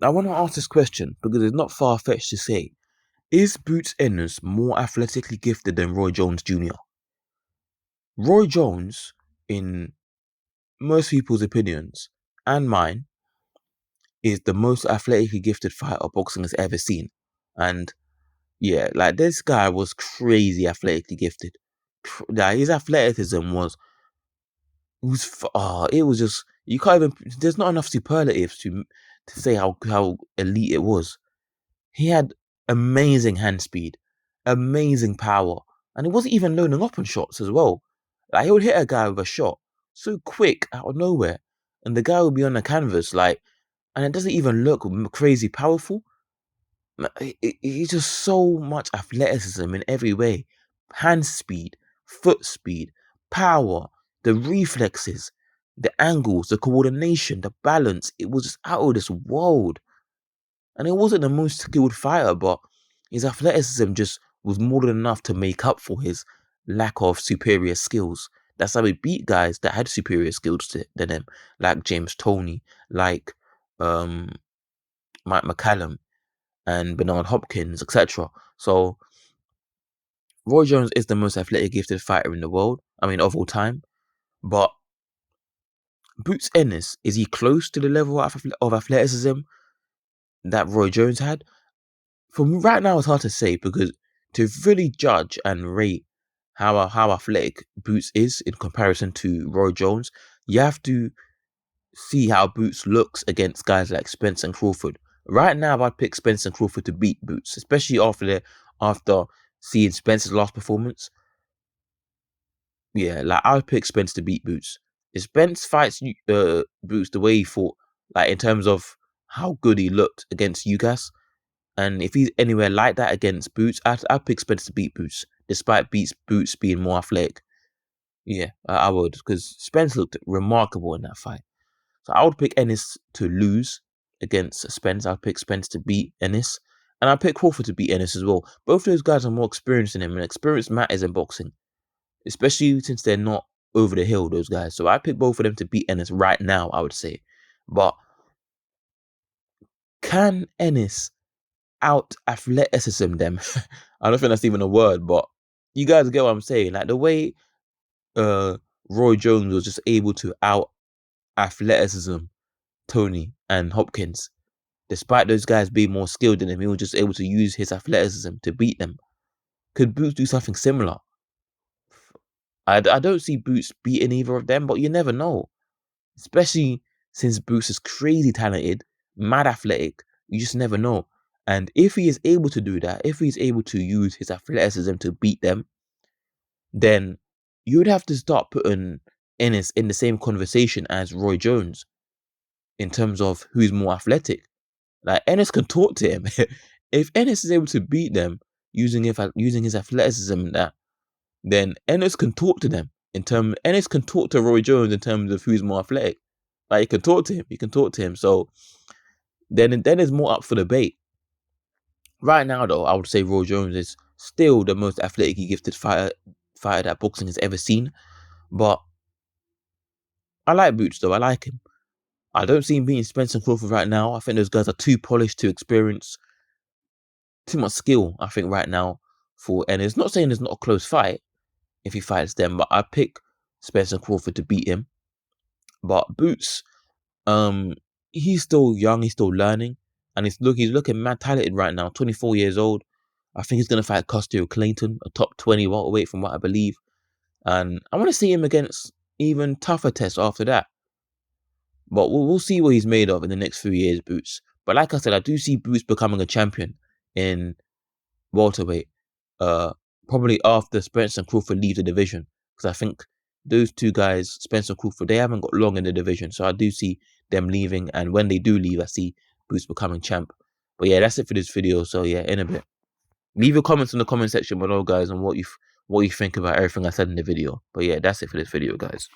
I want to ask this question because it's not far-fetched to say, is Boots Ennis more athletically gifted than Roy Jones Jr.? Roy Jones, in most people's opinions, and mine, is the most athletically gifted fighter boxing has ever seen. And yeah, like this guy was crazy athletically gifted. Like his athleticism it was just, you can't even, there's not enough superlatives to say how elite it was. He had amazing hand speed, amazing power, and he wasn't even loading up on shots as well. Like he would hit a guy with a shot so quick out of nowhere, and the guy would be on the canvas and it doesn't even look crazy powerful. He's just so much athleticism in every way: hand speed, foot speed, power, the reflexes, the angles, the coordination, the balance. It was just out of this world. And he wasn't the most skilled fighter, but his athleticism just was more than enough to make up for his lack of superior skills. That's how he beat guys that had superior skills than him, like James Toney, like Mike McCallum, and Bernard Hopkins, etc. So Roy Jones is the most athletic gifted fighter in the world. I mean, of all time. But Boots Ennis, is he close to the level of athleticism that Roy Jones had? For me, right now, it's hard to say because to really judge and rate how athletic Boots is in comparison to Roy Jones, you have to see how Boots looks against guys like Spence and Crawford. Right now, I'd pick Spence and Crawford to beat Boots, especially after seeing Spence's last performance. Yeah, like I would pick Spence to beat Boots. If Spence fights Boots the way he fought, like in terms of how good he looked against Ugas, and if he's anywhere like that against Boots, I'd pick Spence to beat Boots, despite Boots being more athletic. Yeah, I would, because Spence looked remarkable in that fight. So I would pick Ennis to lose against Spence. I'd pick Spence to beat Ennis. And I'd pick Crawford to beat Ennis as well. Both of those guys are more experienced than him, and experience matters in boxing, especially since they're not over the hill, those guys. So I pick both of them to beat Ennis right now, I would say. But can Ennis out athleticism them? I don't think that's even a word, but you guys get what I'm saying. Like the way Roy Jones was just able to out athleticism Tony and Hopkins, despite those guys being more skilled than him, he was just able to use his athleticism to beat them. Could Boots do something similar? I don't see Boots beating either of them, but you never know. Especially since Boots is crazy talented, mad athletic, you just never know. And if he is able to do that, if he's able to use his athleticism to beat them, then you would have to start putting Ennis in the same conversation as Roy Jones in terms of who's more athletic. Like Ennis can talk to him. If Ennis is able to beat them using his athleticism and that, then Ennis can talk to them Ennis can talk to Roy Jones in terms of who's more athletic. Like he can talk to him. He can talk to him. So then there's more up for debate. Right now though, I would say Roy Jones is still the most athletically gifted fighter that boxing has ever seen. But I like Boots though. I like him. I don't see him beating Spence and Crawford right now. I think those guys are too polished, too experienced, too much skill, I think, right now and it's not saying it's not a close fight if he fights them, but I pick Spence and Crawford to beat him. But Boots, he's still young, he's still learning, and he's looking mad talented right now, 24 years old. I think he's gonna fight Costio Clayton, a top 20 welterweight from what I believe. And I want to see him against even tougher tests after that. But we'll see what he's made of in the next few years, Boots. But like I said, I do see Boots becoming a champion in welterweight, probably after Spence and Crawford leave the division, because I think those two guys, Spence and Crawford, they haven't got long in the division, so I do see them leaving, and when they do leave, I see Boots becoming champ. But yeah, that's it for this video. So yeah, in a bit, leave your comments in the comment section below, guys, on what you think about everything I said in the video. But yeah, that's it for this video, guys.